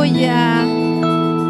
aleluya.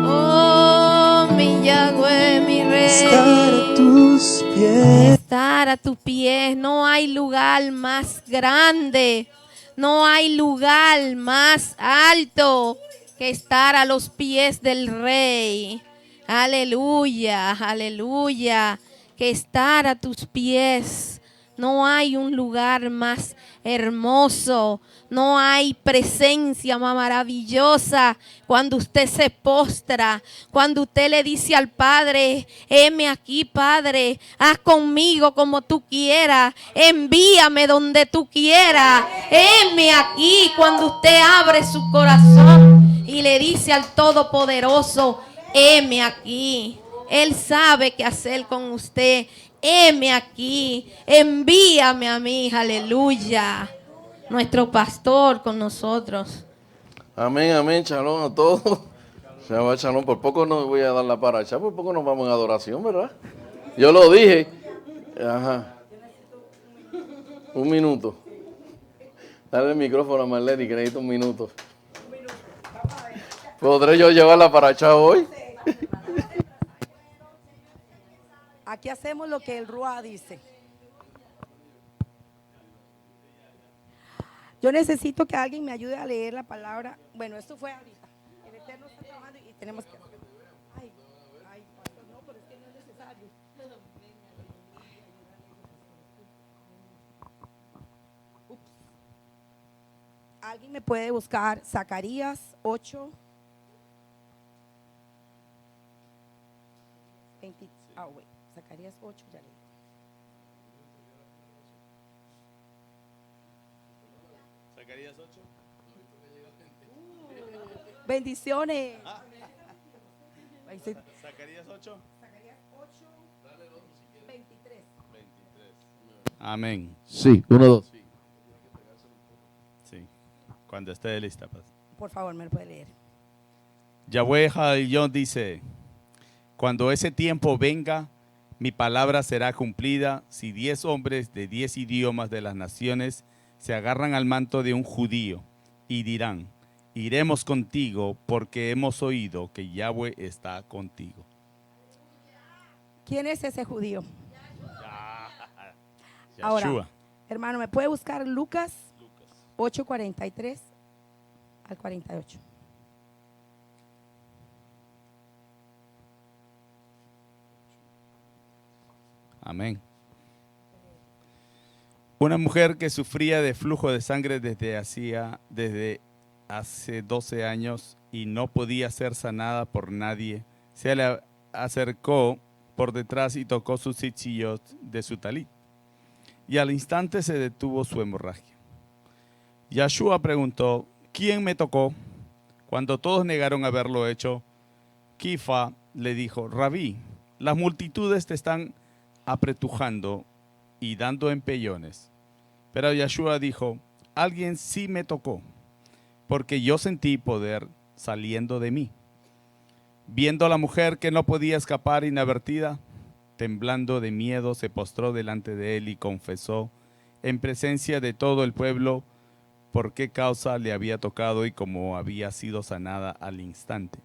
Oh, mi Yahweh, mi Rey. Estar a tus pies. Estar a tus pies. No hay lugar más grande. No hay lugar más alto que estar a los pies del Rey. Aleluya, aleluya. Que estar a tus pies. No hay un lugar más hermoso. No hay presencia más maravillosa cuando usted se postra, cuando usted le dice al Padre: heme aquí, Padre, haz conmigo como tú quieras, envíame donde tú quieras, heme aquí. Cuando usted abre su corazón y le dice al Todopoderoso: heme aquí. Él sabe qué hacer con usted. Heme aquí, envíame a mí, aleluya. Nuestro pastor con nosotros. Amén, amén, shalom a todos. Shabbat shalom. Por poco no voy a dar la paracha, por poco nos vamos en adoración, ¿verdad? Yo lo dije. Ajá. Un minuto. Dale el micrófono a Marlene, que necesito un minuto. ¿Podré yo llevar la paracha hoy? Aquí hacemos lo que el Ruá dice. Yo necesito que alguien me ayude a leer la palabra. Bueno, esto fue ahorita. El Eterno está trabajando y tenemos que... Ay, pastor, no, pero es que no es necesario. Ups. ¿Alguien me puede buscar Zacarías 8? 20, Zacarías 8, ya leí. Zacarías 8. Bendiciones. Zacarías 8. Zacarías 8, 23. Amén. Sí, 1, 2. Sí. Cuando esté lista, pues. Por favor, me lo puede leer. Yahweh Jayón dice: cuando ese tiempo venga, mi palabra será cumplida si 10 hombres de 10 idiomas de las naciones se agarran al manto de un judío y dirán: iremos contigo porque hemos oído que Yahweh está contigo. ¿Quién es ese judío? Ahora, Yahshua. hermano, ¿me puede buscar Lucas 8:43 al 48? Amén. Una mujer que sufría de flujo de sangre desde hace 12 años y no podía ser sanada por nadie, se le acercó por detrás y tocó sus zitzillos de su talit. Y al instante se detuvo su hemorragia. Yahshua preguntó: ¿quién me tocó? Cuando todos negaron haberlo hecho, Kifa le dijo: Rabí, las multitudes te están apretujando y dando empellones. Pero Yahshua dijo: alguien sí me tocó, porque yo sentí poder saliendo de mí. Viendo a la mujer que no podía escapar inadvertida, temblando de miedo, se postró delante de él y confesó en presencia de todo el pueblo por qué causa le había tocado y cómo había sido sanada al instante.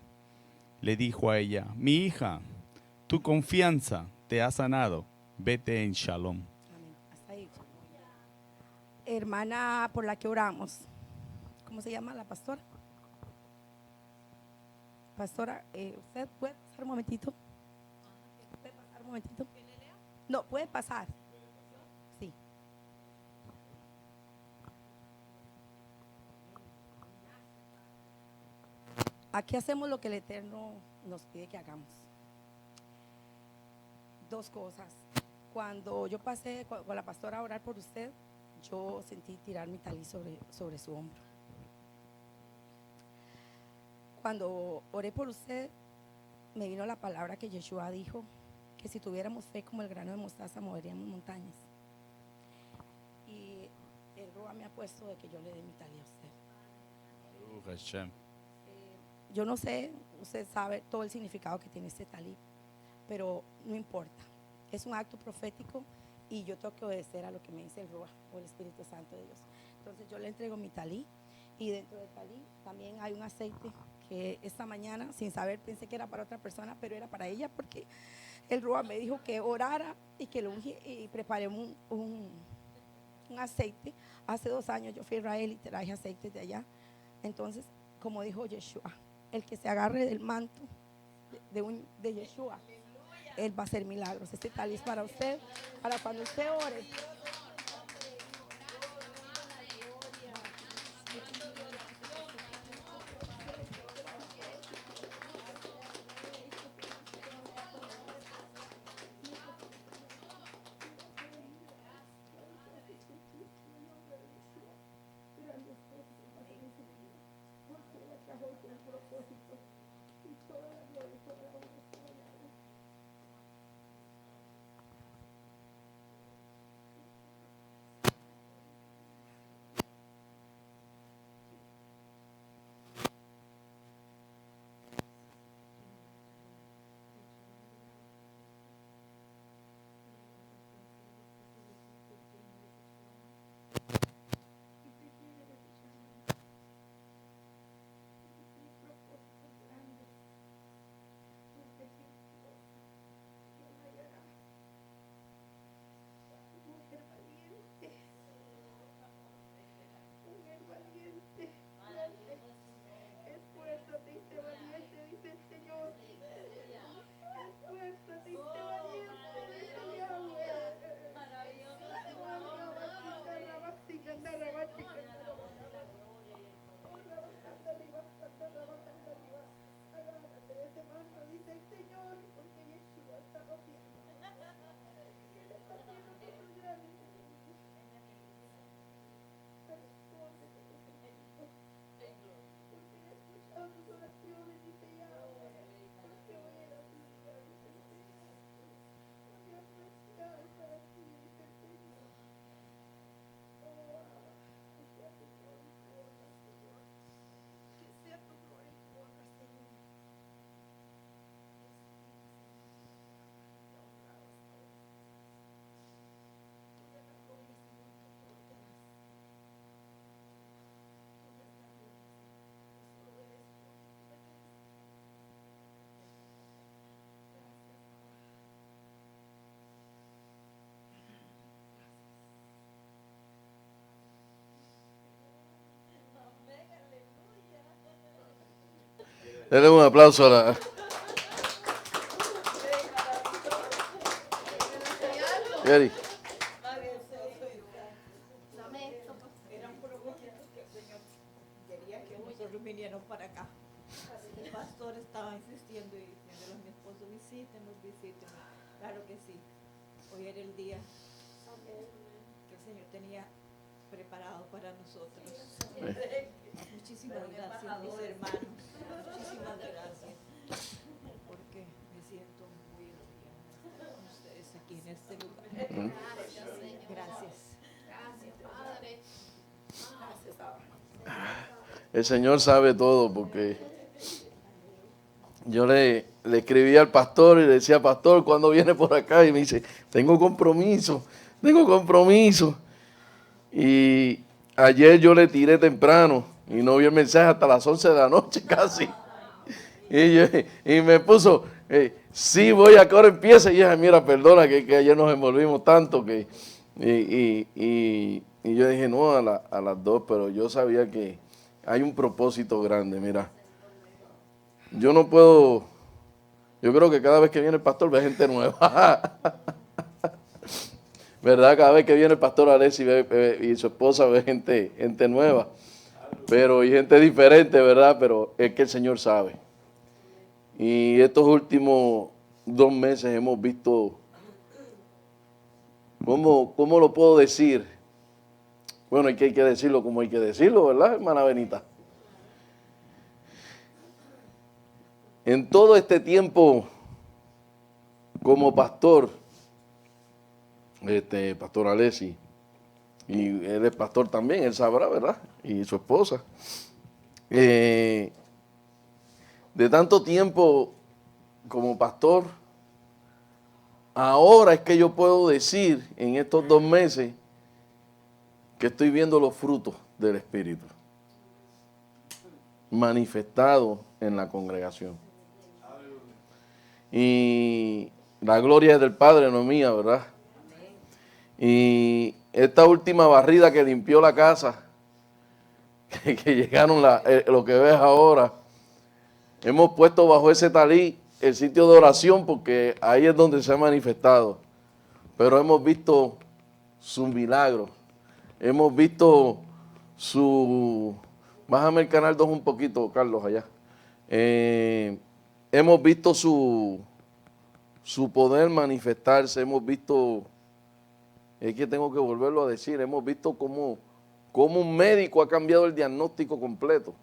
Le dijo a ella: mi hija, tu confianza te ha sanado, vete en shalom. Amén. Hasta ahí. Hermana por la que oramos, ¿cómo se llama la pastora? Pastora, ¿usted puede pasar un momentito? ¿Puede pasar un momentito? No, puede pasar. Sí. Aquí hacemos lo que el Eterno nos pide que hagamos. Dos cosas. Cuando yo pasé con la pastora a orar por usted, yo sentí tirar mi talí sobre su hombro. Cuando oré por usted, me vino la palabra que Yeshua dijo, que si tuviéramos fe como el grano de mostaza, moveríamos montañas. Y el Ruach me ha puesto de que yo le dé mi talí a usted. Yo no sé, usted sabe todo el significado que tiene este talí, pero no importa. Es un acto profético y yo tengo que obedecer a lo que me dice el Ruach o el Espíritu Santo de Dios. Entonces yo le entrego mi talí y dentro del talí también hay un aceite que esta mañana, sin saber, pensé que era para otra persona, pero era para ella porque el Rúa me dijo que orara y que lo ungiera y preparé un aceite. Hace 2 años yo fui a Israel y traje aceite de allá. Entonces, como dijo Yeshua, el que se agarre del manto de Yeshua, él va a hacer milagros. Este tal es para usted, para cuando usted ore. Denle un aplauso a la... Gary. Quería que nosotros vinieran para acá. El pastor estaba insistiendo y diciéndole a mi esposo, visítenos. Claro que sí. Hoy era el día que el Señor tenía preparado para nosotros. Muchísimas gracias, mis hermanos. Muchísimas gracias. Porque me siento muy orgullosa con ustedes aquí en este lugar. Gracias. Gracias, Padre. El Señor sabe todo, porque yo le escribí al pastor y le decía, pastor, ¿cuándo viene por acá? Y me dice, tengo compromiso. Y ayer yo le tiré temprano y no vi el mensaje hasta las 11 de la noche casi. Y me puso, sí, voy a que ahora empiece. Y dije, mira, perdona que ayer nos envolvimos tanto que... Y yo dije, no, a las 2, pero yo sabía que hay un propósito grande, mira. Yo no puedo, yo creo que cada vez que viene el pastor ve gente nueva. ¿Verdad? Cada vez que viene el pastor Alexis y su esposa ve gente nueva. Pero y gente diferente, ¿verdad? Pero es que el Señor sabe. Y estos últimos 2 meses hemos visto, ¿cómo lo puedo decir? Bueno, hay que decirlo como hay que decirlo, ¿verdad, hermana Benita? En todo este tiempo, como pastor, pastor Alexis, y él es pastor también, él sabrá, ¿verdad? Y su esposa. De tanto tiempo como pastor, ahora es que yo puedo decir en estos 2 meses que estoy viendo los frutos del Espíritu. manifestado en la congregación. Y la gloria es del Padre, no mía, ¿verdad? Y esta última barrida que limpió la casa, que llegaron lo que ves ahora, hemos puesto bajo ese talí el sitio de oración porque ahí es donde se ha manifestado. Pero hemos visto su milagro, hemos visto su... Bájame el canal 2 un poquito, Carlos, allá. Hemos visto su poder manifestarse, hemos visto, es que tengo que volverlo a decir, hemos visto cómo un médico ha cambiado el diagnóstico completo.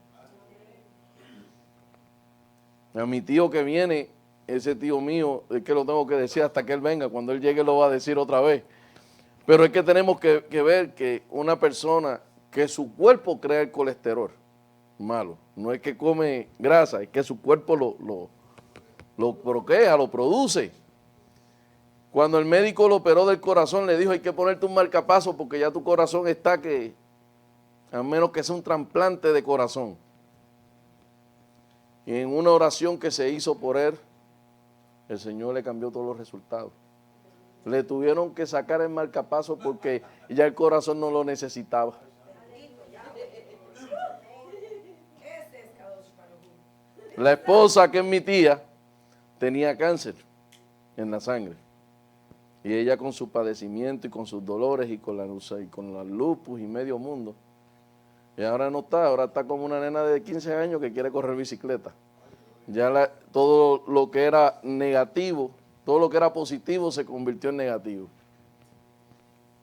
A mi tío que viene, ese tío mío, es que lo tengo que decir hasta que él venga, cuando él llegue lo va a decir otra vez. Pero es que tenemos que ver que una persona, que su cuerpo crea el colesterol malo, no es que come grasa, es que su cuerpo lo procrea, lo produce. Cuando el médico lo operó del corazón, le dijo, hay que ponerte un marcapaso porque ya tu corazón está que, a menos que sea un trasplante de corazón. Y en una oración que se hizo por él, el Señor le cambió todos los resultados. Le tuvieron que sacar el marcapaso porque ya el corazón no lo necesitaba. La esposa, que es mi tía, tenía cáncer en la sangre. Y ella con su padecimiento y con sus dolores y con la lupus y medio mundo. Y ahora no está, ahora está como una nena de 15 años que quiere correr bicicleta. Ya todo lo que era negativo, todo lo que era positivo se convirtió en negativo.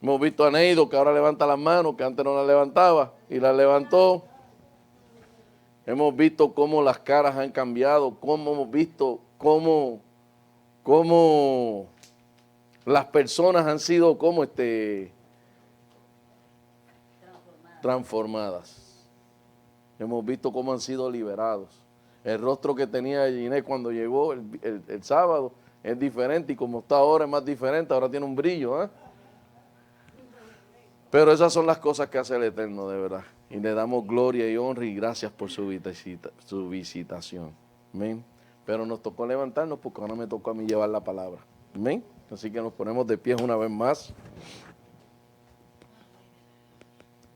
Hemos visto a Neido que ahora levanta las manos, que antes no las levantaba y las levantó. Hemos visto cómo las caras han cambiado, cómo hemos visto cómo las personas han sido como transformadas. Hemos visto cómo han sido liberados. El rostro que tenía Ginés cuando llegó el sábado es diferente y como está ahora es más diferente, ahora tiene un brillo, ¿eh? Pero esas son las cosas que hace el Eterno, de verdad. Y le damos gloria y honra y gracias por su visitación. Amén. Pero nos tocó levantarnos porque ahora me tocó a mí llevar la palabra. Amén. Así que nos ponemos de pie una vez más.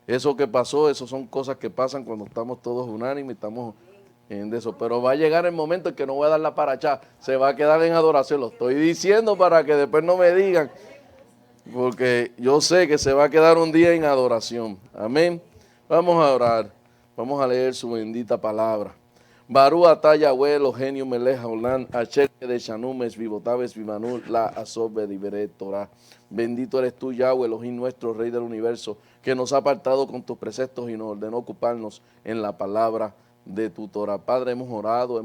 Eso que pasó, eso son cosas que pasan cuando estamos todos unánimes, estamos en eso. Pero va a llegar el momento en que no voy a dar la paracha, se va a quedar en adoración. Lo estoy diciendo para que después no me digan, porque yo sé que se va a quedar un día en adoración. Amén. Vamos a orar, vamos a leer su bendita palabra. Barú ataya abuelo, genio meleja olan, acherque de shanumes, vivotaves, vimanul, la asobe liberet Torah. Bendito eres tú, Yahweh, Elohim nuestro, Rey del universo, que nos ha apartado con tus preceptos y nos ordenó ocuparnos en la palabra de tu Torah. Padre, hemos orado,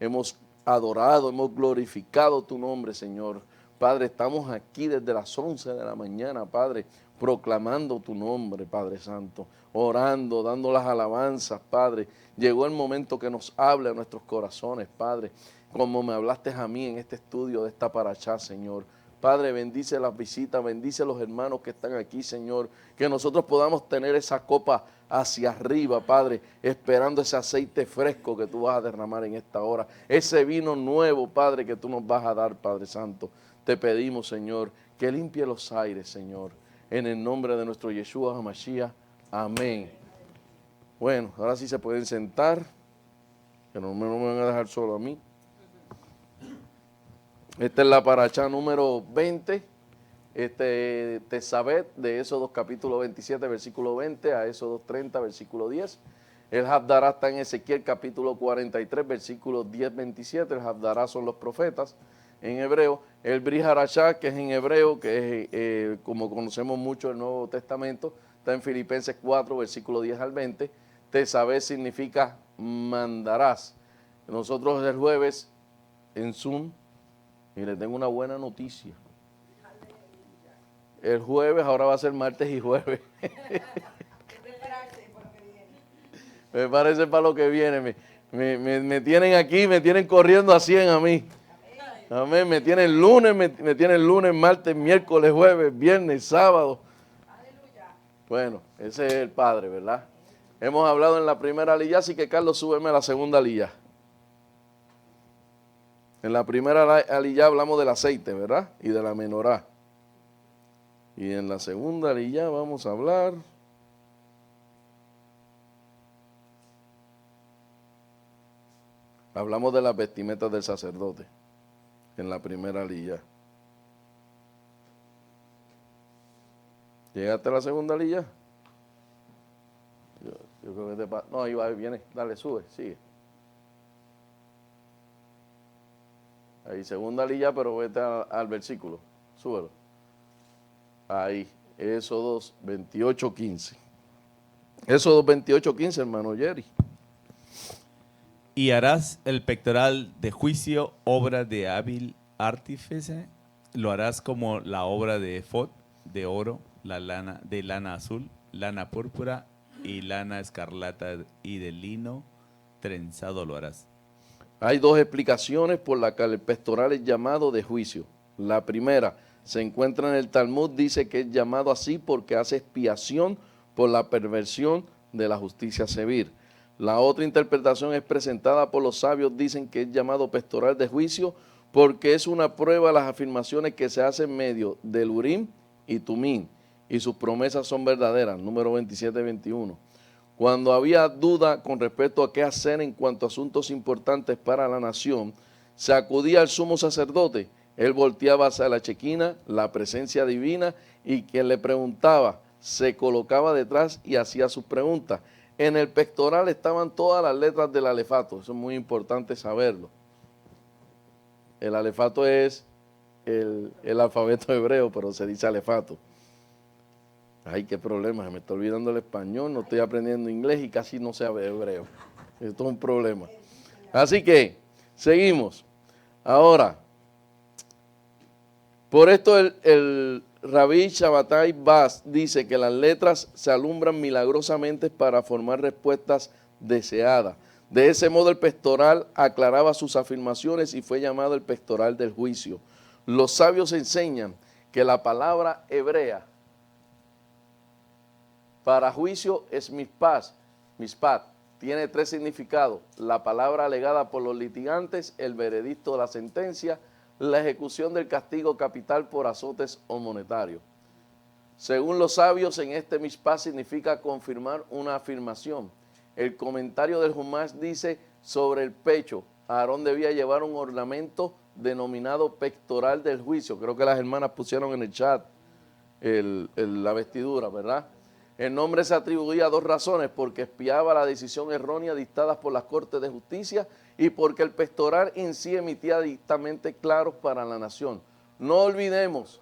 hemos adorado, hemos glorificado tu nombre, Señor. Padre, estamos aquí desde las 11 de la mañana, Padre, proclamando tu nombre, Padre Santo, orando, dando las alabanzas, Padre. Llegó el momento que nos hable a nuestros corazones, Padre, como me hablaste a mí en este estudio de esta parashá, Señor. Padre, bendice las visitas, bendice a los hermanos que están aquí, Señor, que nosotros podamos tener esa copa hacia arriba, Padre, esperando ese aceite fresco que tú vas a derramar en esta hora, ese vino nuevo, Padre, que tú nos vas a dar, Padre Santo. Te pedimos, Señor, que limpie los aires, Señor, en el nombre de nuestro Yeshua HaMashiach. Amén. Bueno, ahora sí se pueden sentar, que no me van a dejar solo a mí. Esta es la parashá número 20, Tesabet, de Éxodo capítulo 27, versículo 20 a Éxodo 30, versículo 10. El Havdará está en Ezequiel capítulo 43, versículos 10, 27. El Havdará son los profetas en hebreo. El Brit Hadashah, que es en hebreo, que es como conocemos mucho el Nuevo Testamento, está en Filipenses 4, versículo 10 al 20. Tesabet significa mandarás. Nosotros el jueves en Zoom, y les tengo una buena noticia. El jueves ahora va a ser martes y jueves. Me parece para lo que viene. Me tienen aquí, me tienen corriendo a 100 a mí. Amén. Me tienen lunes, me tienen lunes, martes, miércoles, jueves, viernes, sábado. Bueno, ese es el Padre, ¿verdad? Hemos hablado en la primera aliyah, así que Carlos, súbeme a la segunda aliyah. En la primera aliyah hablamos del aceite, ¿verdad? Y de la menorá. Y en la segunda aliyah vamos a hablar hablamos de las vestimentas del sacerdote. En la primera aliyah. ¿Llegaste a la segunda aliyah? Yo creo que no, ahí va, viene, dale, sube, sigue. Ahí, segunda aliyah, pero vete al versículo, súbelo. Ahí, Éxodo 28:15. Éxodo 28:15, hermano Jerry. Y harás el pectoral de juicio, obra de hábil artífice, lo harás como la obra de efod, de oro, la lana, de lana azul, lana púrpura y lana escarlata y de lino trenzado lo harás. Hay dos explicaciones por las que el pectoral es llamado de juicio. La primera se encuentra en el Talmud, dice que es llamado así porque hace expiación por la perversión de la justicia sevir. La otra interpretación es presentada por los sabios, dicen que es llamado pectoral de juicio porque es una prueba de las afirmaciones que se hacen en medio del Urim y Tumim, y sus promesas son verdaderas, número 27-21. Cuando había duda con respecto a qué hacer en cuanto a asuntos importantes para la nación, se acudía al sumo sacerdote. Él volteaba hacia la chequina, la presencia divina, y quien le preguntaba se colocaba detrás y hacía sus preguntas. En el pectoral estaban todas las letras del alefato, eso es muy importante saberlo. El alefato es el alfabeto hebreo, pero se dice alefato. Ay, qué problema, se me está olvidando el español, no estoy aprendiendo inglés y casi no sé hebreo. Esto es un problema. Así que, seguimos. Ahora, por esto el Rabí Shabbatai Bas dice que las letras se alumbran milagrosamente para formar respuestas deseadas. De ese modo el pectoral aclaraba sus afirmaciones y fue llamado el pectoral del juicio. Los sabios enseñan que la palabra hebrea para juicio es mishpat, tiene tres significados: la palabra alegada por los litigantes, el veredicto de la sentencia, la ejecución del castigo capital por azotes o monetarios. Según los sabios, en este mishpat significa confirmar una afirmación. El comentario del Humash dice sobre el pecho, Aarón debía llevar un ornamento denominado pectoral del juicio. Creo que las hermanas pusieron en el chat la vestidura, ¿verdad? El nombre se atribuía a dos razones: porque espiaba la decisión errónea dictada por las cortes de justicia y porque el pectoral en sí emitía dictamentos claros para la nación. No olvidemos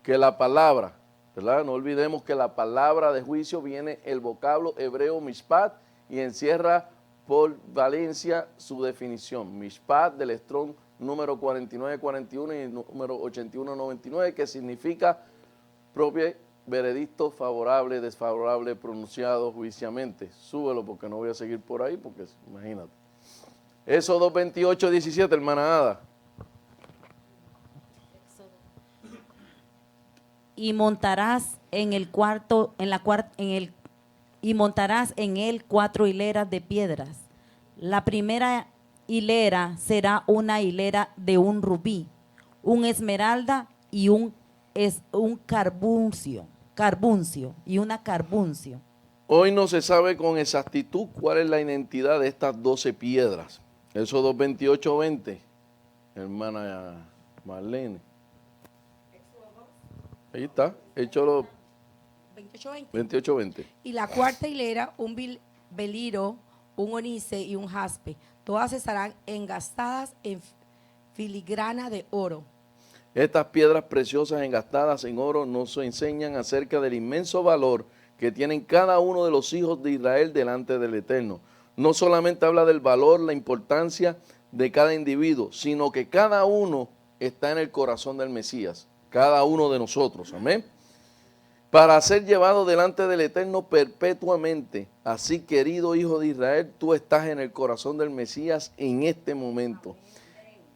que la palabra, ¿verdad? No olvidemos que la palabra de juicio viene el vocablo hebreo mishpat y encierra por valencia su definición. Mishpat del Strong número 4941 y número 8199, que significa propio veredicto favorable, desfavorable, pronunciado juiciamente. Súbelo porque no voy a seguir por ahí, porque imagínate. Éxodo 28:17, hermana Ada. Y montarás en el cuarto, y montarás en él 4 hileras de piedras. La primera hilera será una hilera de un rubí, un esmeralda y un carbuncio y una carbuncio. Hoy no se sabe con exactitud cuál es la identidad de estas 12 piedras. Éxodo 28:20, hermana Marlene. Ahí está, Éxodo 28:20. Y la cuarta hilera, un beliro, un onice y un jaspe. Todas estarán engastadas en filigrana de oro. Estas piedras preciosas engastadas en oro nos enseñan acerca del inmenso valor que tienen cada uno de los hijos de Israel delante del Eterno. No solamente habla del valor, la importancia de cada individuo, sino que cada uno está en el corazón del Mesías, cada uno de nosotros, amén. Para ser llevado delante del Eterno perpetuamente. Así, querido hijo de Israel, tú estás en el corazón del Mesías en este momento.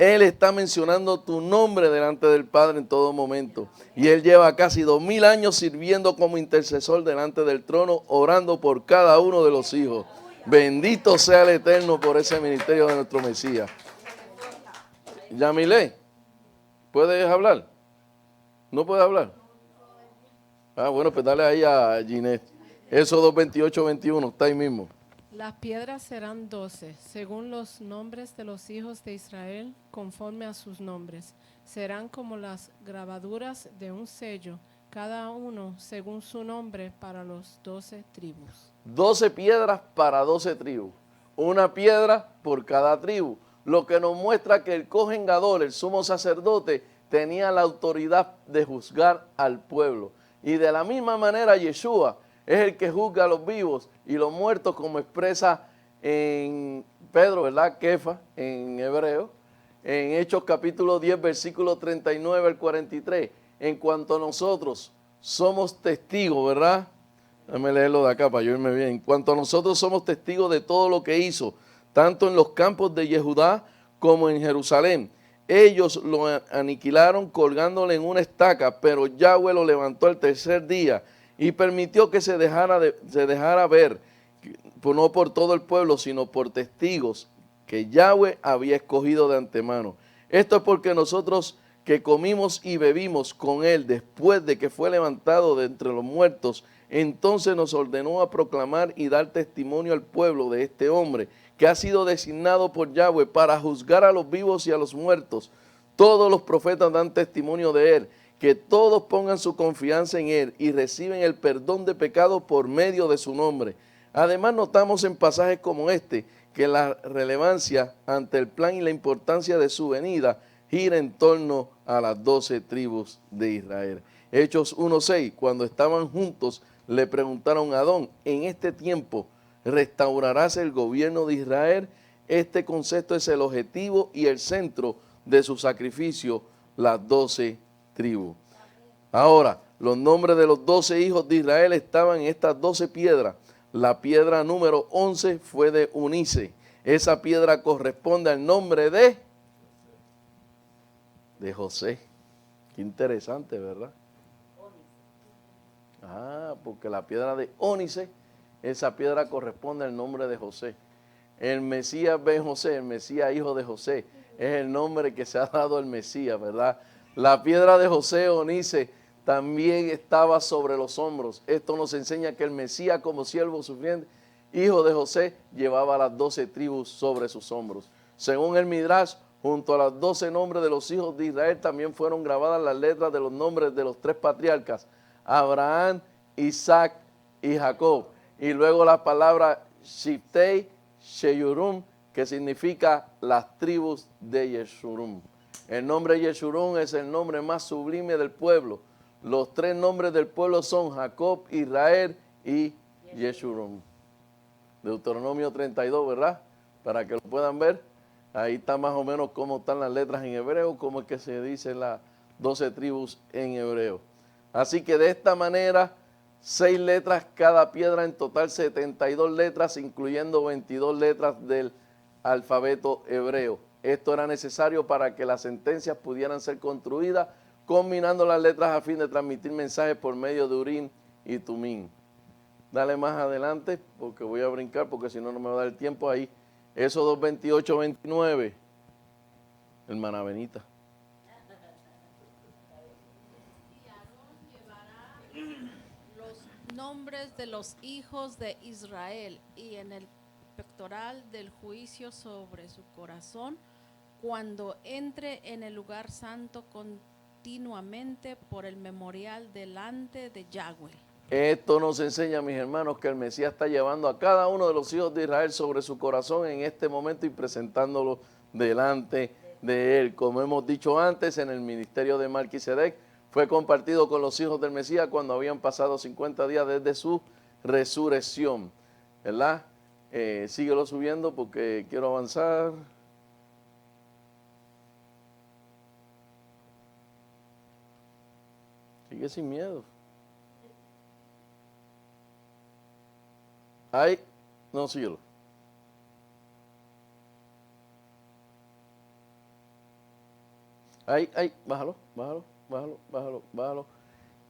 Él está mencionando tu nombre delante del Padre en todo momento. Y Él lleva casi 2000 años sirviendo como intercesor delante del trono, orando por cada uno de los hijos. Bendito sea el Eterno por ese ministerio de nuestro Mesías. Yamile, ¿puedes hablar? ¿No puedes hablar? Ah, bueno, pues dale ahí a Ginette. Éxodo 28, 21, está ahí mismo. Las piedras serán 12, según los nombres de los hijos de Israel, conforme a sus nombres. Serán como las grabaduras de un sello, cada uno según su nombre para los 12 tribus. 12 piedras para 12 tribus. Una piedra por cada tribu. Lo que nos muestra que el Cohen Gadol, el sumo sacerdote, tenía la autoridad de juzgar al pueblo. Y de la misma manera Yeshua es el que juzga a los vivos y los muertos, como expresa en Pedro, ¿verdad? Kefa, en hebreo, en Hechos capítulo 10, versículo 39 al 43. En cuanto a nosotros somos testigos, ¿verdad? Déjame leerlo de acá para yo irme bien. En cuanto a nosotros somos testigos de todo lo que hizo, tanto en los campos de Yehudá como en Jerusalén. Ellos lo aniquilaron colgándole en una estaca, pero Yahweh lo levantó al tercer día y permitió que se dejara ver, no por todo el pueblo, sino por testigos que Yahweh había escogido de antemano. Esto es porque nosotros que comimos y bebimos con él después de que fue levantado de entre los muertos, entonces nos ordenó a proclamar y dar testimonio al pueblo de este hombre, que ha sido designado por Yahweh para juzgar a los vivos y a los muertos. Todos los profetas dan testimonio de él, que todos pongan su confianza en él y reciben el perdón de pecados por medio de su nombre. Además, notamos en pasajes como este, que la relevancia ante el plan y la importancia de su venida gira en torno a las 12 tribus de Israel. Hechos 1:6, cuando estaban juntos, le preguntaron a Adón, en este tiempo, ¿restaurarás el gobierno de Israel? Este concepto es el objetivo y el centro de su sacrificio, las 12 tribus. Ahora, los nombres de los 12 hijos de Israel estaban en estas 12 piedras. La piedra número 11 fue de Unice. Esa piedra corresponde al nombre de José. Qué interesante, ¿verdad? Ah, porque la piedra de ónice, esa piedra corresponde al nombre de José. El Mesías Ben José, el Mesías hijo de José, es el nombre que se ha dado al Mesías, ¿verdad? La piedra de José ónice también estaba sobre los hombros. Esto nos enseña que el Mesías, como siervo sufriente, hijo de José, llevaba las 12 tribus sobre sus hombros. Según el Midrash, junto a los 12 nombres de los hijos de Israel también fueron grabadas las letras de los nombres de los 3 patriarcas, Abraham, Isaac y Jacob. Y luego la palabra Shiftei, Sheyurum, que significa las tribus de Yeshurun. El nombre Yeshurun es el nombre más sublime del pueblo. Los 3 nombres del pueblo son Jacob, Israel y Yeshurun. Deuteronomio 32, ¿verdad? Para que lo puedan ver. Ahí está más o menos cómo están las letras en hebreo, cómo es que se dicen las 12 tribus en hebreo. Así que de esta manera, 6 letras cada piedra, en total 72 letras, incluyendo 22 letras del alfabeto hebreo. Esto era necesario para que las sentencias pudieran ser construidas, combinando las letras a fin de transmitir mensajes por medio de Urim y Tumim. Dale más adelante, porque voy a brincar, porque si no, no me va a dar el tiempo ahí. Éxodo 28, 29. Hermana Benita. Los nombres de los hijos de Israel y en el pectoral del juicio sobre su corazón cuando entre en el lugar santo continuamente por el memorial delante de Yahweh. Esto nos enseña, mis hermanos, que el Mesías está llevando a cada uno de los hijos de Israel sobre su corazón en este momento y presentándolo delante de él. Como hemos dicho antes, en el ministerio de Melquisedec fue compartido con los hijos del Mesías cuando habían pasado 50 días desde su resurrección, ¿verdad? Síguelo subiendo porque quiero avanzar. Sigue sin miedo. Ahí, no, síguelo. Ahí, bájalo.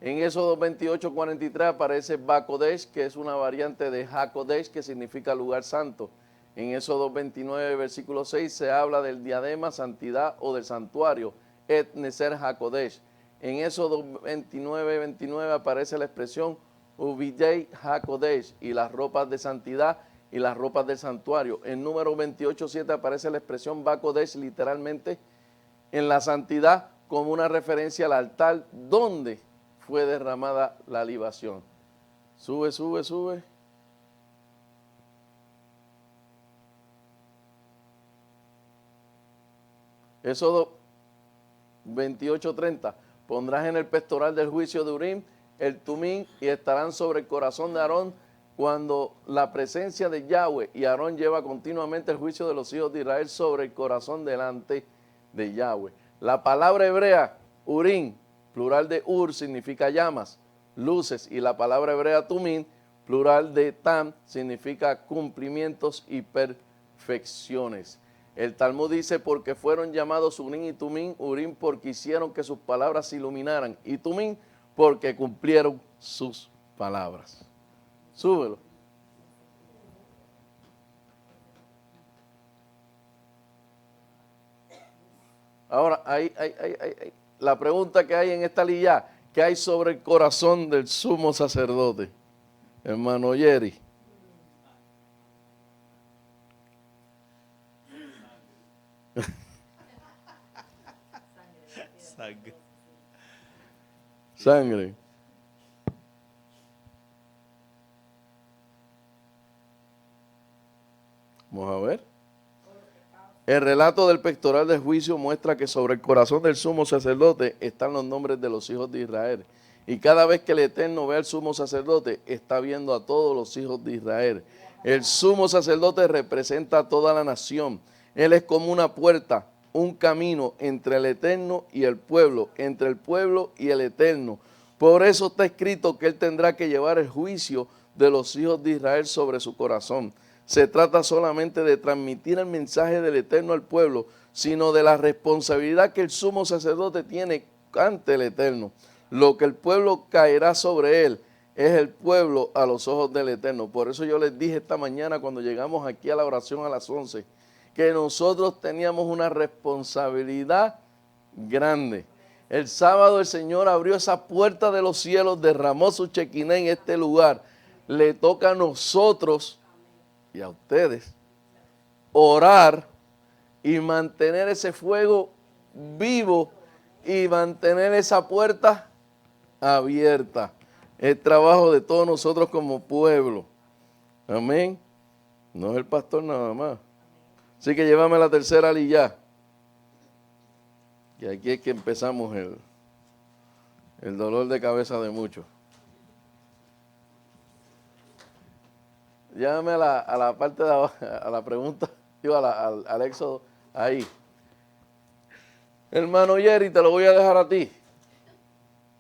En Éxodo 28, 43 aparece Bakodesh, que es una variante de Hakodesh, que significa lugar santo. En Éxodo 29, versículo 6, se habla del diadema, santidad o del santuario, Et Neser Hakodesh. En Éxodo 29, 29 aparece la expresión Ubidei Hakodesh y las ropas de santidad y las ropas del santuario. En número 28, 7 aparece la expresión Bakodesh, literalmente en la santidad, como una referencia al altar donde fue derramada la libación. Sube. Éxodo 28:30. Pondrás en el pectoral del juicio de Urim el tumín y estarán sobre el corazón de Aarón cuando la presencia de Yahweh, y Aarón lleva continuamente el juicio de los hijos de Israel sobre el corazón delante de Yahweh. La palabra hebrea Urim, plural de Ur, significa llamas, luces, y la palabra hebrea Tumín, plural de Tam, significa cumplimientos y perfecciones. El Talmud dice, porque fueron llamados Urim y Tumín, Urim porque hicieron que sus palabras se iluminaran, y Tumín porque cumplieron sus palabras. Súbelo. Ahora, la pregunta que hay en esta lilla, ¿qué hay sobre el corazón del sumo sacerdote? Hermano Jerry. Sangre. Vamos a ver. El relato del pectoral del juicio muestra que sobre el corazón del sumo sacerdote están los nombres de los hijos de Israel. Y cada vez que el Eterno ve al sumo sacerdote, está viendo a todos los hijos de Israel. El sumo sacerdote representa a toda la nación. Él es como una puerta, un camino entre el Eterno y el pueblo, entre el pueblo y el Eterno. Por eso está escrito que él tendrá que llevar el juicio de los hijos de Israel sobre su corazón. Se trata solamente de transmitir el mensaje del Eterno al pueblo, sino de la responsabilidad que el sumo sacerdote tiene ante el Eterno. Lo que el pueblo caerá sobre él es el pueblo a los ojos del Eterno. Por eso yo les dije esta mañana cuando llegamos aquí a la oración a las 11, que nosotros teníamos una responsabilidad grande. El sábado el Señor abrió esa puerta de los cielos, derramó su chequiná en este lugar. Le toca a nosotros y a ustedes orar y mantener ese fuego vivo y mantener esa puerta abierta. El trabajo de todos nosotros como pueblo. Amén. No es el pastor nada más. Así que llévame la tercera lilla. Y aquí es que empezamos el dolor de cabeza de muchos. Llévame a la parte de abajo, a la pregunta, digo, al Éxodo, ahí. Hermano Jerry, te lo voy a dejar a ti.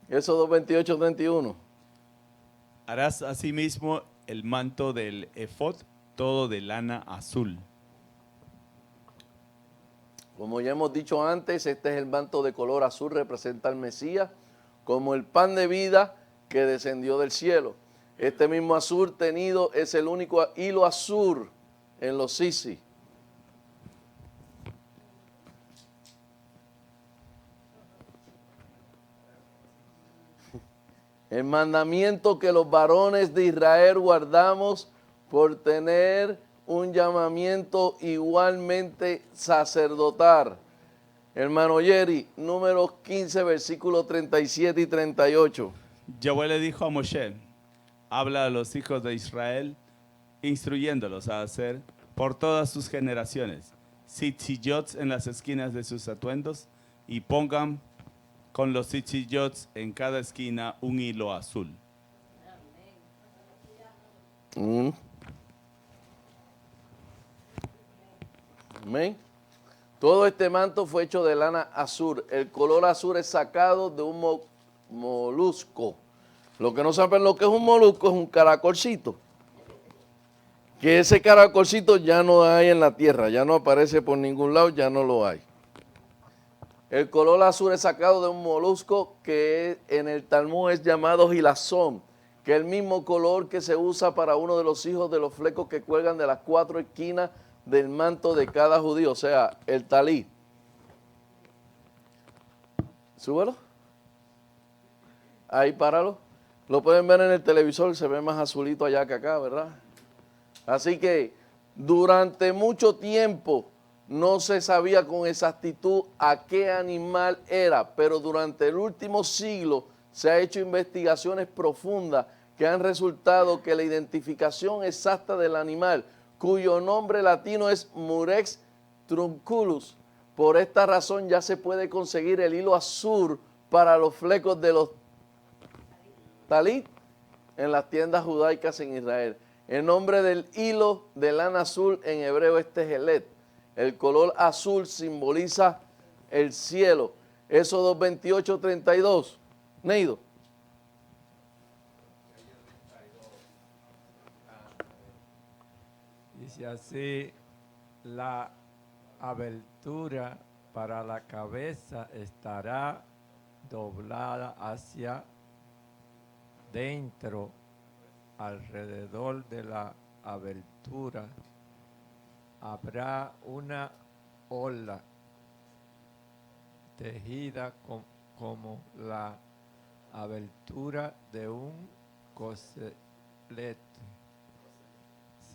Éxodo 28, 31. Harás asimismo el manto del efod, todo de lana azul. Como ya hemos dicho antes, este es el manto de color azul, representa al Mesías como el pan de vida que descendió del cielo. Este mismo azul tenido es el único hilo azul en los sisi. El mandamiento que los varones de Israel guardamos por tener un llamamiento igualmente sacerdotal. Hermano Jerry, números 15, versículos 37 y 38. Yahweh le dijo a Moshe, habla a los hijos de Israel, instruyéndolos a hacer por todas sus generaciones tzitzillots en las esquinas de sus atuendos, y pongan con los tzitzillots en cada esquina un hilo azul. Amén. Todo este manto fue hecho de lana azul. El color azul es sacado de un molusco. Lo que no saben lo que es un molusco es un caracolcito. Que ese caracolcito ya no hay en la tierra, ya no aparece por ningún lado, ya no lo hay. El color azul es sacado de un molusco que en el Talmud es llamado gilazón, que es el mismo color que se usa para uno de los hijos de los flecos que cuelgan de las 4 esquinas del manto de cada judío, o sea, el talí. Súbelo. Ahí páralo. Lo pueden ver en el televisor, se ve más azulito allá que acá, ¿verdad? Así que durante mucho tiempo no se sabía con exactitud a qué animal era, pero durante el último siglo se han hecho investigaciones profundas que han resultado que la identificación exacta del animal, cuyo nombre latino es Murex trunculus, por esta razón ya se puede conseguir el hilo azul para los flecos de los talit en las tiendas judaicas en Israel. El nombre del hilo de lana azul en hebreo es tejelet. El color azul simboliza el cielo. Éxodo 28:32. Neido. Dice así, la abertura para la cabeza estará doblada hacia dentro, alrededor de la abertura habrá una ola tejida como la abertura de un coselete.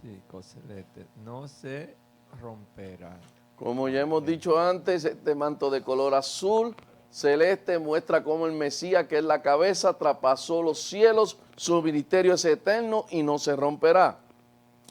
Sí, coselete. No se romperá. Como ya hemos dicho antes, este manto de color azul celeste muestra cómo el Mesías, que es la cabeza, traspasó los cielos, su ministerio es eterno y no se romperá.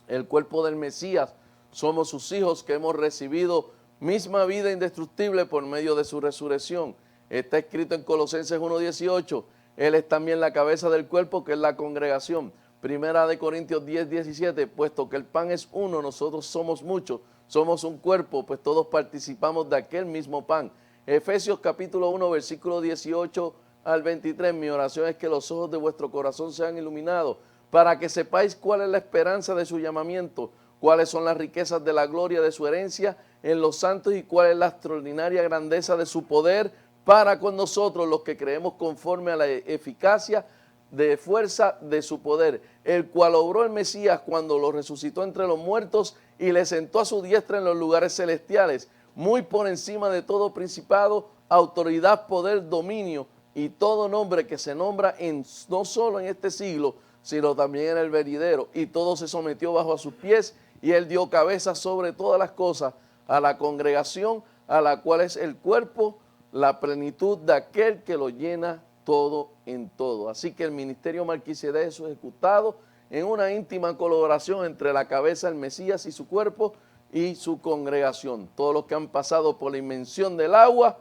El cuerpo del Mesías somos sus hijos que hemos recibido misma vida indestructible por medio de su resurrección. Está escrito en Colosenses 1:18, Él es también la cabeza del cuerpo, que es la congregación. Primera de Corintios 10:17, puesto que el pan es uno, nosotros somos muchos, somos un cuerpo, pues todos participamos de aquel mismo pan. Efesios capítulo 1, versículo 18 al 23, mi oración es que los ojos de vuestro corazón sean iluminados, para que sepáis cuál es la esperanza de su llamamiento, cuáles son las riquezas de la gloria de su herencia en los santos y cuál es la extraordinaria grandeza de su poder para con nosotros los que creemos conforme a la eficacia de fuerza de su poder, el cual obró el Mesías cuando lo resucitó entre los muertos y le sentó a su diestra en los lugares celestiales, muy por encima de todo principado, autoridad, poder, dominio y todo nombre que se nombra no solo en este siglo, sino también en el venidero, y todo se sometió bajo a sus pies, y él dio cabeza sobre todas las cosas a la congregación, a la cual es el cuerpo, la plenitud de aquel que lo llena todo en todo. Así que el ministerio Melquisedec es ejecutado en una íntima colaboración entre la cabeza del Mesías y su cuerpo y su congregación. Todos los que han pasado por la inmersión del agua,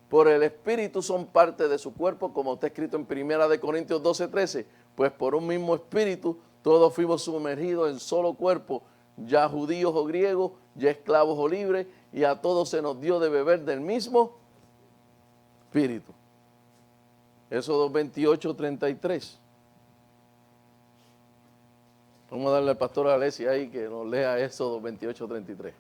por el Espíritu, son parte de su cuerpo, como está escrito en 1 de Corintios 12:13, pues por un mismo Espíritu todos fuimos sumergidos en solo cuerpo, ya judíos o griegos, ya esclavos o libres, y a todos se nos dio de beber del mismo Espíritu. Éxodo 28:33. Vamos a darle al pastor Alessi ahí que nos lea Éxodo 28:33.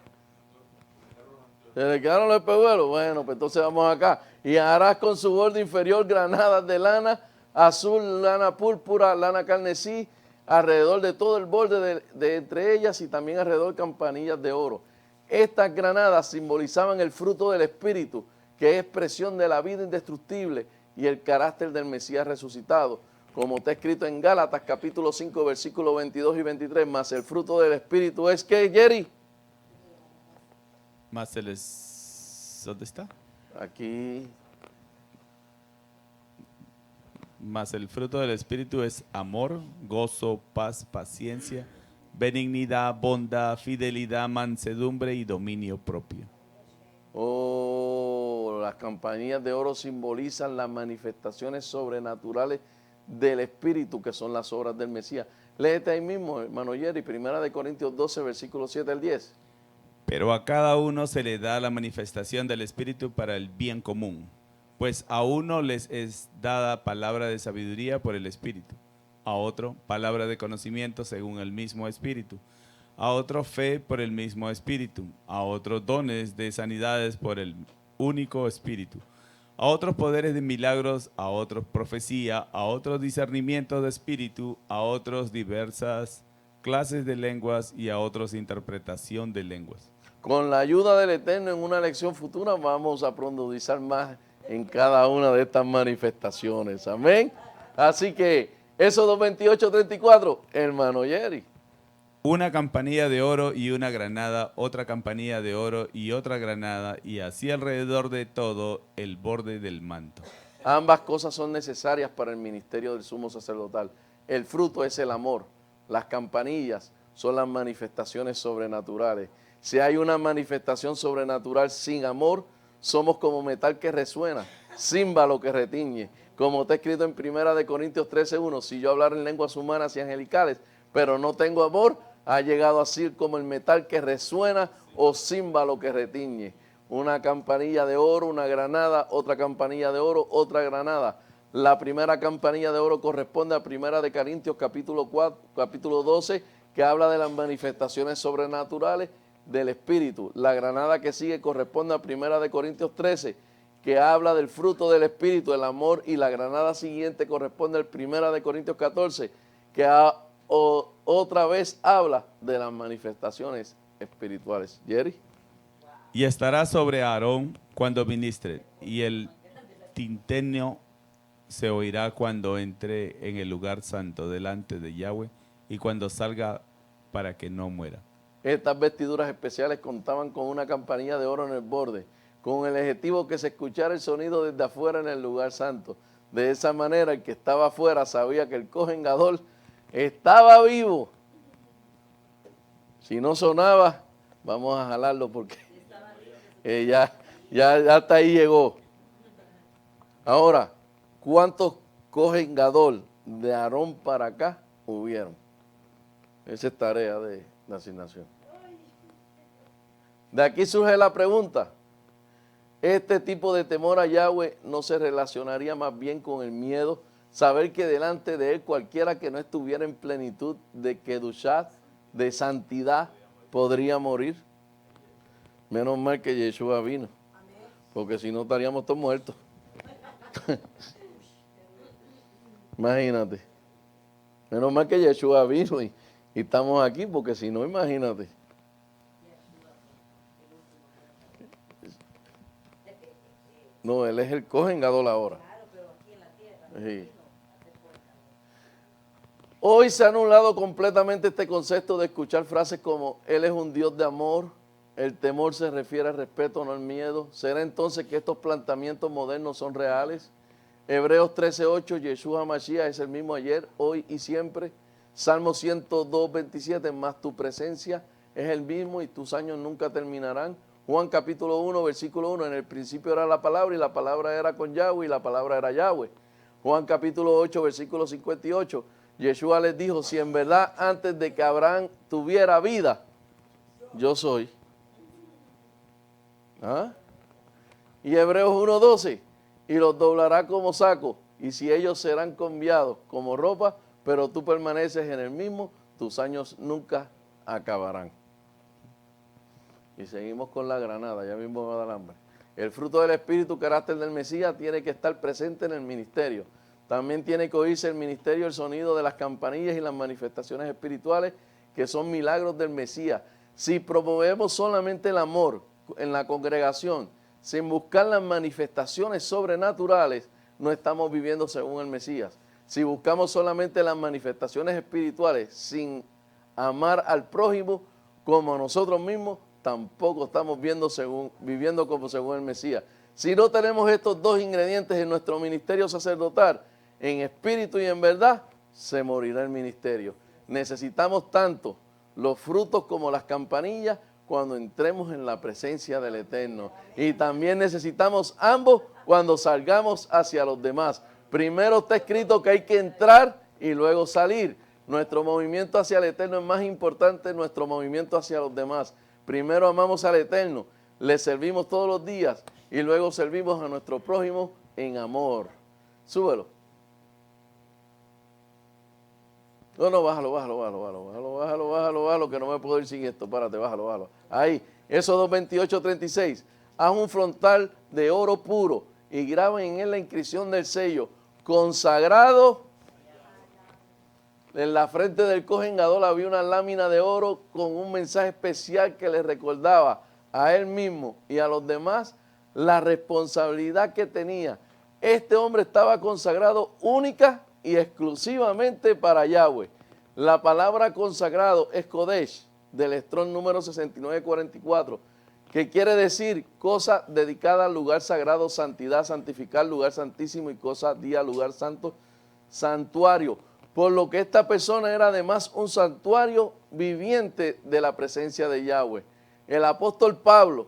¿Se le quedaron los espejuelos? Bueno, pues entonces vamos acá. Y harás con su borde inferior granadas de lana azul, lana púrpura, lana carmesí, alrededor de todo el borde de entre ellas, y también alrededor campanillas de oro. Estas granadas simbolizaban el fruto del Espíritu, que es expresión de la vida indestructible y el carácter del Mesías resucitado. Como está escrito en Gálatas capítulo 5, versículos 22 y 23, más el fruto del Espíritu es que, Jerry. Más ¿dónde está? Aquí. Mas el fruto del Espíritu es amor, gozo, paz, paciencia, benignidad, bondad, fidelidad, mansedumbre y dominio propio. Oh, las campanillas de oro simbolizan las manifestaciones sobrenaturales del Espíritu, que son las obras del Mesías. Léete ahí mismo, hermano Jerry, 1 de Corintios 12, versículos 7 al 10. Pero a cada uno se le da la manifestación del Espíritu para el bien común. Pues a uno les es dada palabra de sabiduría por el Espíritu, a otro palabra de conocimiento según el mismo Espíritu, a otro fe por el mismo Espíritu, a otros dones de sanidades por el único Espíritu, a otros poderes de milagros, a otros profecía, a otros discernimiento de espíritu, a otros diversas clases de lenguas y a otros interpretación de lenguas. Con la ayuda del Eterno en una lección futura vamos a profundizar más en cada una de estas manifestaciones. Amén. Así que Éxodo 28:34, hermano Jerry. Una campanilla de oro y una granada, otra campanilla de oro y otra granada, y así alrededor de todo el borde del manto. Ambas cosas son necesarias para el ministerio del sumo sacerdotal. El fruto es el amor. Las campanillas son las manifestaciones sobrenaturales. Si hay una manifestación sobrenatural sin amor, somos como metal que resuena, címbalo que retiñe. Como está escrito en 1 Corintios 13:1, si yo hablar en lenguas humanas y angelicales, pero no tengo amor, ha llegado a ser como el metal que resuena o címbalo que retiñe. Una campanilla de oro, una granada, otra campanilla de oro, otra granada. La primera campanilla de oro corresponde a 1 Corintios capítulo 12, que habla de las manifestaciones sobrenaturales del Espíritu. La granada que sigue corresponde a 1 Corintios 13, que habla del fruto del Espíritu, el amor, y la granada siguiente corresponde al 1 Corintios 14, que otra vez habla de las manifestaciones espirituales. Jerry. Y estará sobre Aarón cuando ministre, y el tintenio se oirá cuando entre en el lugar santo delante de Yahweh y cuando salga para que no muera. Estas vestiduras especiales contaban con una campanilla de oro en el borde, con el objetivo que se escuchara el sonido desde afuera en el lugar santo. De esa manera, el que estaba afuera sabía que el Cohen Gadol estaba vivo. Si no sonaba, vamos a jalarlo porque ya hasta ahí llegó. Ahora, ¿cuántos Cohen Gadol de Aarón para acá hubieron? Esa es tarea de asignación. De aquí surge la pregunta. Este tipo de temor a Yahweh no se relacionaría más bien con el miedo, saber que delante de él cualquiera que no estuviera en plenitud de Kedushat, de santidad, podría morir. Menos mal que Yeshua vino, porque si no estaríamos todos muertos. Imagínate. Menos mal que Yeshua vino y estamos aquí, porque si no, imagínate. No, él es el Cohen Gadol ahora. Sí. Hoy se ha anulado completamente este concepto de escuchar frases como Él es un Dios de amor, el temor se refiere al respeto, no al miedo. ¿Será entonces que estos planteamientos modernos son reales? Hebreos 13:8, Yeshua Mashiach es el mismo ayer, hoy y siempre. Salmo 102:27, más tu presencia es el mismo y tus años nunca terminarán. Juan capítulo 1, versículo 1, en el principio era la palabra y la palabra era con Yahweh y la palabra era Yahweh. Juan capítulo 8, versículo 58, Yeshua les dijo, si en verdad antes de que Abraham tuviera vida, yo soy. ¿Ah? Y Hebreos 1:12, y los doblará como saco, y si ellos serán cambiados como ropa, pero tú permaneces en el mismo, tus años nunca acabarán. Y seguimos con la granada, ya mismo me va a dar hambre. El fruto del Espíritu, carácter del Mesías, tiene que estar presente en el ministerio. También tiene que oírse el ministerio, el sonido de las campanillas y las manifestaciones espirituales, que son milagros del Mesías. Si promovemos solamente el amor en la congregación, sin buscar las manifestaciones sobrenaturales, no estamos viviendo según el Mesías. Si buscamos solamente las manifestaciones espirituales sin amar al prójimo como a nosotros mismos, tampoco estamos viviendo como según el Mesías. Si no tenemos estos dos ingredientes en nuestro ministerio sacerdotal, en espíritu y en verdad, se morirá el ministerio. Necesitamos tanto los frutos como las campanillas cuando entremos en la presencia del Eterno. Y también necesitamos ambos cuando salgamos hacia los demás. Primero está escrito que hay que entrar y luego salir. Nuestro movimiento hacia el Eterno es más importante que nuestro movimiento hacia los demás. Primero amamos al Eterno, le servimos todos los días y luego servimos a nuestro prójimo en amor. Súbelo. No, bájalo, que no me puedo ir sin esto. Párate, bájalo. Ahí, Éxodo 28:36. Haz un frontal de oro puro y graben en él la inscripción del sello, consagrado. En la frente del Cohen Gadol había una lámina de oro con un mensaje especial que le recordaba a él mismo y a los demás la responsabilidad que tenía. Este hombre estaba consagrado única y exclusivamente para Yahweh. La palabra consagrado es Kodesh, del Strong número 6944, que quiere decir cosa dedicada al lugar sagrado, santidad, santificar, lugar santísimo y cosa, día, lugar santo, santuario. Por lo que esta persona era además un santuario viviente de la presencia de Yahweh. El apóstol Pablo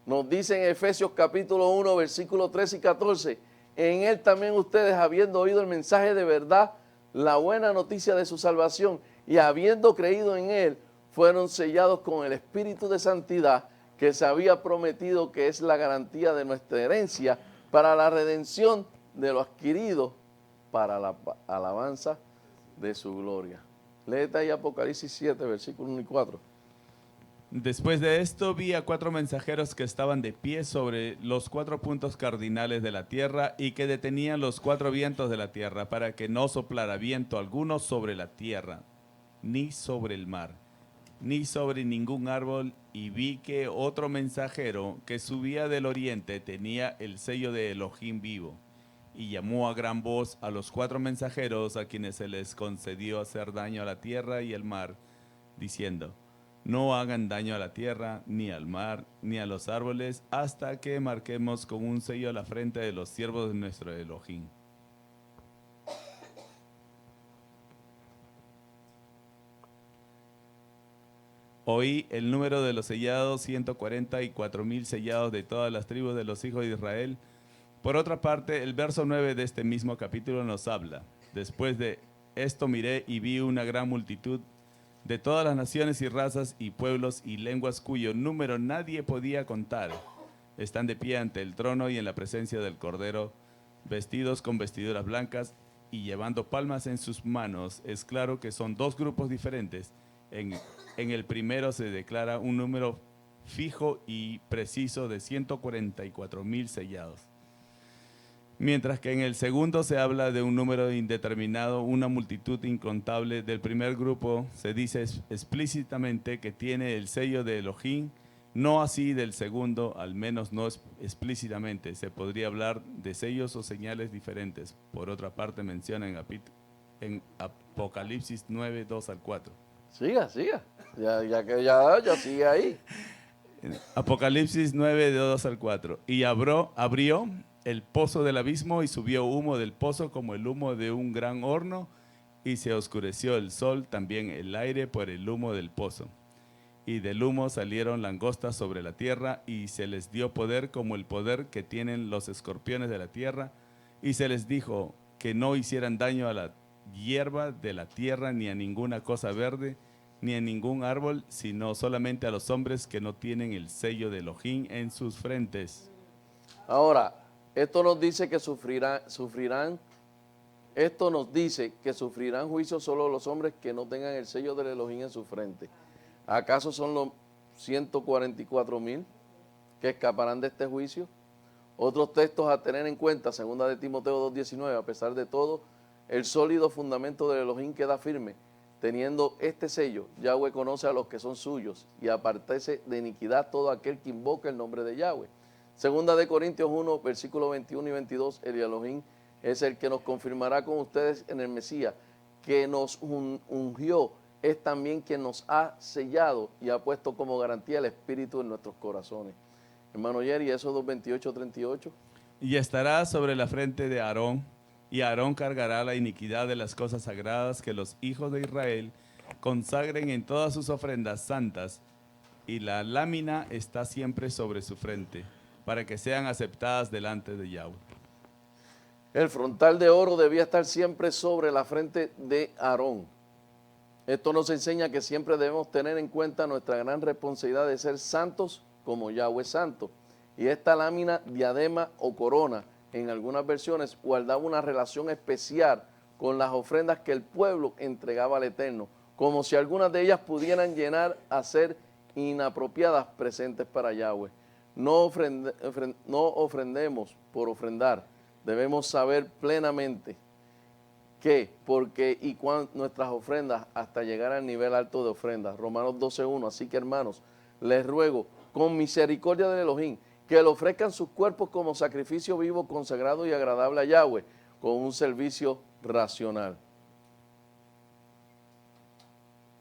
nos dice en Efesios capítulo 1, versículos 13 y 14, en él también ustedes, habiendo oído el mensaje de verdad, la buena noticia de su salvación, y habiendo creído en él, fueron sellados con el Espíritu de Santidad que se había prometido, que es la garantía de nuestra herencia para la redención de lo adquirido para la alabanza de su gloria. Léete ahí Apocalipsis 7, versículos 1 y 4. Después de esto vi a 4 mensajeros que estaban de pie sobre los 4 puntos cardinales de la tierra y que detenían los 4 vientos de la tierra para que no soplara viento alguno sobre la tierra, ni sobre el mar, ni sobre ningún árbol. Y vi que otro mensajero que subía del oriente tenía el sello de Elohim vivo, y llamó a gran voz a los 4 mensajeros a quienes se les concedió hacer daño a la tierra y al mar, diciendo: no hagan daño a la tierra, ni al mar, ni a los árboles, hasta que marquemos con un sello la frente de los siervos de nuestro Elohim. Oí el número de los sellados, 144,000 sellados de todas las tribus de los hijos de Israel. Por otra parte, el verso 9 de este mismo capítulo nos habla: después de esto miré y vi una gran multitud de todas las naciones y razas y pueblos y lenguas, cuyo número nadie podía contar. Están de pie ante el trono y en la presencia del Cordero, vestidos con vestiduras blancas y llevando palmas en sus manos. Es claro que son 2 grupos diferentes. En el primero se declara un número fijo y preciso de 144,000 sellados, mientras que en el segundo se habla de un número indeterminado, una multitud incontable. Del primer grupo se dice explícitamente que tiene el sello de Elohim, no así del segundo, al menos no explícitamente. Se podría hablar de sellos o señales diferentes. Por otra parte, menciona en Apocalipsis 9, 2 al 4. Siga. Ya sigue ahí. Apocalipsis 9, de 2 al 4. Y abrió el pozo del abismo y subió humo del pozo como el humo de un gran horno, y se oscureció el sol, también el aire, por el humo del pozo. Y del humo salieron langostas sobre la tierra, y se les dio poder como el poder que tienen los escorpiones de la tierra, y se les dijo que no hicieran daño a la hierba de la tierra, ni a ninguna cosa verde, ni a ningún árbol, sino solamente a los hombres que no tienen el sello de Elohim en sus frentes. Ahora, esto nos dice que sufrirán juicio solo los hombres que no tengan el sello del Elohim en su frente. ¿Acaso son los 144,000 que escaparán de este juicio? Otros textos a tener en cuenta: 2 de Timoteo 2:19, a pesar de todo, el sólido fundamento del Elohim queda firme. Teniendo este sello, Yahweh conoce a los que son suyos, y apartese de iniquidad todo aquel que invoca el nombre de Yahweh. 2 de Corintios 1, versículos 21 y 22, el Elohim es el que nos confirmará con ustedes en el Mesías, que nos ungió, es también quien nos ha sellado y ha puesto como garantía el Espíritu en nuestros corazones. Hermano Jerry, eso 2:28, 38. Y estará sobre la frente de Aarón, y Aarón cargará la iniquidad de las cosas sagradas que los hijos de Israel consagren en todas sus ofrendas santas, y la lámina está siempre sobre su frente, para que sean aceptadas delante de Yahweh. El frontal de oro debía estar siempre sobre la frente de Aarón. Esto nos enseña que siempre debemos tener en cuenta nuestra gran responsabilidad de ser santos como Yahweh es santo. Y esta lámina, diadema o corona, en algunas versiones guardaba una relación especial con las ofrendas que el pueblo entregaba al Eterno, como si algunas de ellas pudieran llenar a ser inapropiadas presentes para Yahweh. no ofrendemos por ofrendar. Debemos saber plenamente que, porque y cuán nuestras ofrendas hasta llegar al nivel alto de ofrendas. Romanos 12:1. Así que, hermanos, les ruego con misericordia del Elohim que le ofrezcan sus cuerpos como sacrificio vivo, consagrado y agradable a Yahweh, con un servicio racional.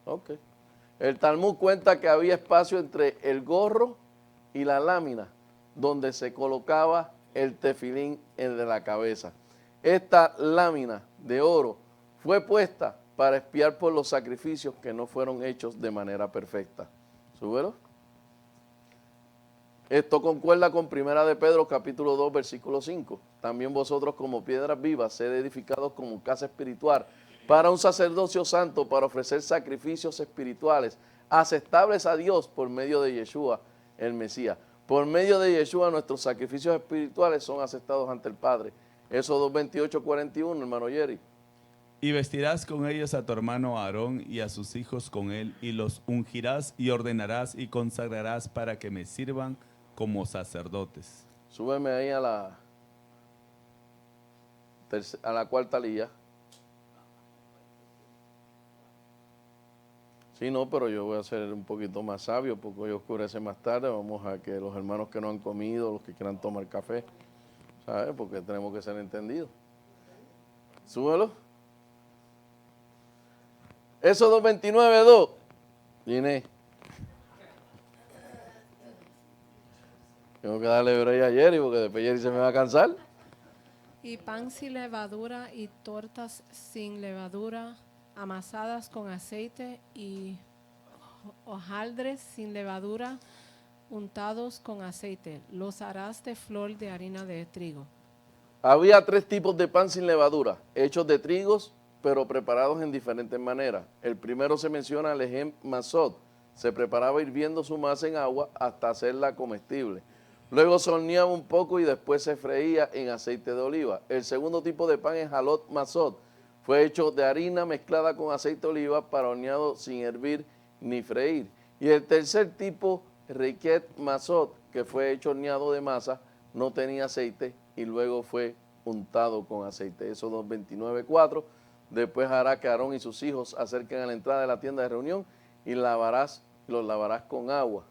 Ok. El Talmud cuenta que había espacio entre el gorro y la lámina donde se colocaba el tefilín, el de la cabeza. Esta lámina de oro fue puesta para expiar por los sacrificios que no fueron hechos de manera perfecta. ¿Súbelo? Esto concuerda con 1 de Pedro capítulo 2 versículo 5. También vosotros como piedras vivas sed edificados como casa espiritual para un sacerdocio santo, para ofrecer sacrificios espirituales aceptables a Dios por medio de Yeshua el Mesías. Por medio de Yeshua nuestros sacrificios espirituales son aceptados ante el Padre. Éxodo 28:41, hermano Jerry. Y vestirás con ellos a tu hermano Aarón y a sus hijos con él, y los ungirás y ordenarás y consagrarás para que me sirvan como sacerdotes. Súbeme ahí a la cuarta lilla. Sí, no, pero yo voy a ser un poquito más sabio porque hoy oscurece más tarde. Vamos a que los hermanos que no han comido, los que quieran tomar café, ¿sabes? Porque tenemos que ser entendidos. Súbelo. Éxodo 29:2. Vine. Tengo que darle break a Jerry porque después Jerry se me va a cansar. Y pan sin levadura y tortas sin levadura, amasadas con aceite, y hojaldres sin levadura, untados con aceite. Los harás de flor de harina de trigo. Había 3 tipos de pan sin levadura, hechos de trigos, pero preparados en diferentes maneras. El primero se menciona lejem masot. Se preparaba hirviendo su masa en agua hasta hacerla comestible. Luego se horneaba un poco y después se freía en aceite de oliva. El segundo tipo de pan es halot masot. Fue hecho de harina mezclada con aceite de oliva para horneado sin hervir ni freír. Y el tercer tipo, riquet masot, que fue hecho horneado de masa, no tenía aceite y luego fue untado con aceite. Éxodo 29:4. Después hará que Aarón y sus hijos acerquen a la entrada de la tienda de reunión y los lavarás con agua.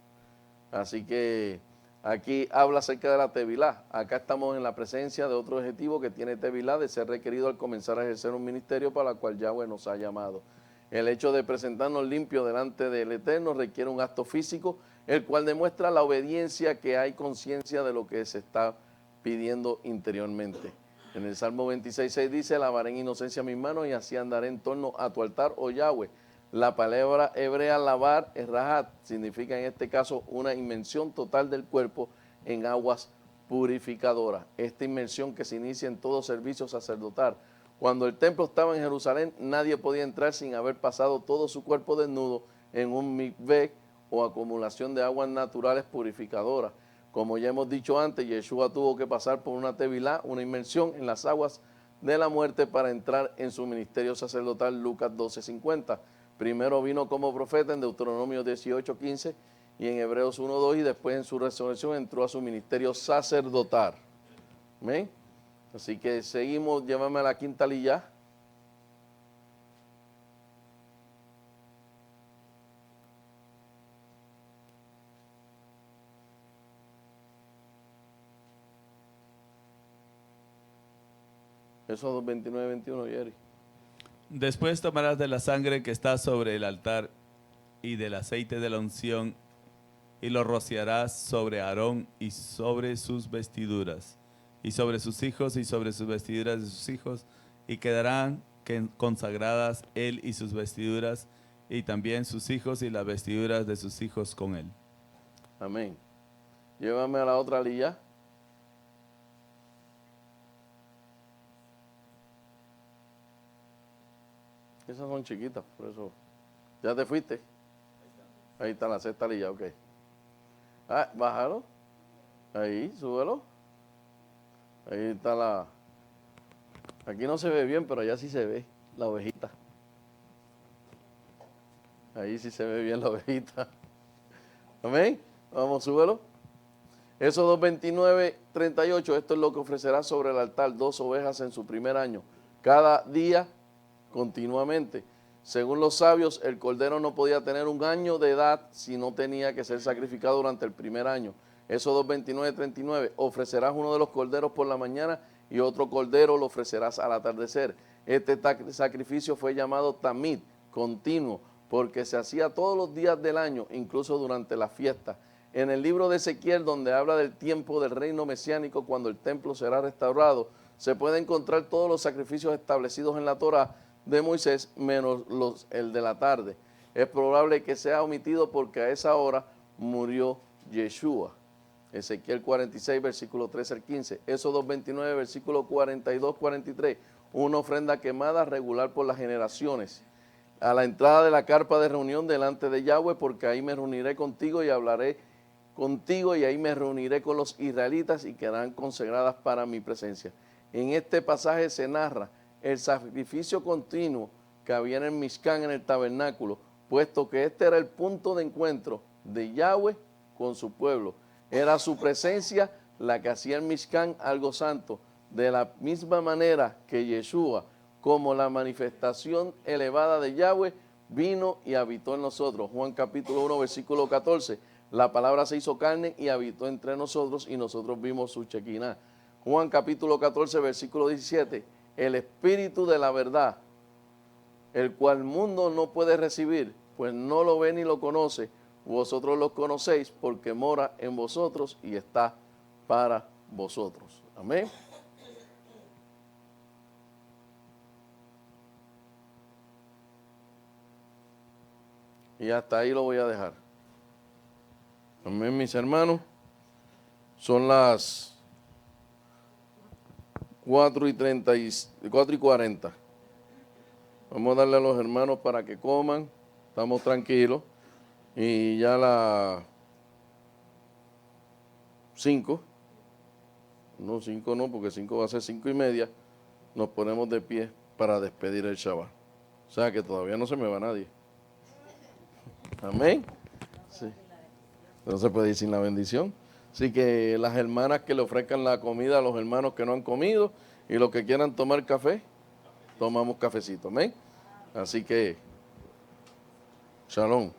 Así que aquí habla acerca de la tevilá. Acá estamos en la presencia de otro objetivo que tiene tevilá, de ser requerido al comenzar a ejercer un ministerio para el cual Yahweh nos ha llamado. El hecho de presentarnos limpios delante del Eterno requiere un acto físico, el cual demuestra la obediencia, que hay conciencia de lo que se está pidiendo interiormente. En el Salmo 26:6 dice: lavaré en inocencia mis manos y así andaré en torno a tu altar, oh Yahweh. La palabra hebrea lavar es rahat, significa en este caso una inmersión total del cuerpo en aguas purificadoras. Esta inmersión que se inicia en todo servicio sacerdotal. Cuando el templo estaba en Jerusalén, nadie podía entrar sin haber pasado todo su cuerpo desnudo en un mikveh o acumulación de aguas naturales purificadoras. Como ya hemos dicho antes, Yeshua tuvo que pasar por una tevilá, una inmersión en las aguas de la muerte para entrar en su ministerio sacerdotal. Lucas 12:50. Primero vino como profeta en Deuteronomio 18:15 y en Hebreos 1:2, y después en su resurrección entró a su ministerio sacerdotal. ¿Amén? Así que seguimos, llévame a la quinta lilla. Esos 29-21, Jerry. Después tomarás de la sangre que está sobre el altar y del aceite de la unción y lo rociarás sobre Aarón y sobre sus vestiduras y sobre sus hijos y sobre sus vestiduras de sus hijos, y quedarán consagradas él y sus vestiduras y también sus hijos y las vestiduras de sus hijos con él. Amén. Llévame a la otra lilla. Esas son chiquitas, por eso. ¿Ya te fuiste? Ahí está la sexta lilla, ok. Ah, bájalo. Ahí, súbelo. Ahí está la... Aquí no se ve bien, pero allá sí se ve la ovejita. Ahí sí se ve bien la ovejita. Amén. Vamos, súbelo. Éxodo 29, 38, esto es lo que ofrecerá sobre el altar, 2 ovejas en su primer año, cada día continuamente. Según los sabios, el cordero no podía tener 1 año de edad si no tenía que ser sacrificado durante el primer año. Éxodo 29, 39, ofrecerás uno de los corderos por la mañana y otro cordero lo ofrecerás al atardecer. Este sacrificio fue llamado tamid, continuo, porque se hacía todos los días del año, incluso durante la fiesta. En el libro de Ezequiel, donde habla del tiempo del reino mesiánico, cuando el templo será restaurado, se puede encontrar todos los sacrificios establecidos en la Torá de Moisés, menos el de la tarde. Es probable que sea omitido porque a esa hora murió Yeshua. Ezequiel 46, versículo 13 al 15. Éxodo 29, versículo 42, 43. Una ofrenda quemada regular por las generaciones. A la entrada de la carpa de reunión delante de Yahweh, porque ahí me reuniré contigo y hablaré contigo, y ahí me reuniré con los israelitas y quedarán consagradas para mi presencia. En este pasaje se narra el sacrificio continuo que había en el Mishkan, en el tabernáculo, puesto que este era el punto de encuentro de Yahweh con su pueblo. Era su presencia la que hacía el Mishkan algo santo, de la misma manera que Yeshua, como la manifestación elevada de Yahweh, vino y habitó en nosotros. Juan capítulo 1, versículo 14. La palabra se hizo carne y habitó entre nosotros y nosotros vimos su Shekinah. Juan capítulo 14, versículo 17. El Espíritu de la verdad, el cual el mundo no puede recibir, pues no lo ve ni lo conoce. Vosotros lo conocéis porque mora en vosotros y está para vosotros. Amén. Y hasta ahí lo voy a dejar. Amén, mis hermanos. Son las 4:40. Vamos a darle a los hermanos para que coman. Estamos tranquilos. Y ya las 5. No, 5 no, porque 5 va a ser 5:30. Nos ponemos de pie para despedir el Shabbat. O sea que todavía no se me va nadie. Amén. Sí. No se puede ir sin la bendición. Así que las hermanas que le ofrezcan la comida a los hermanos que no han comido y los que quieran tomar café, tomamos cafecito. Amén. Así que, shalom.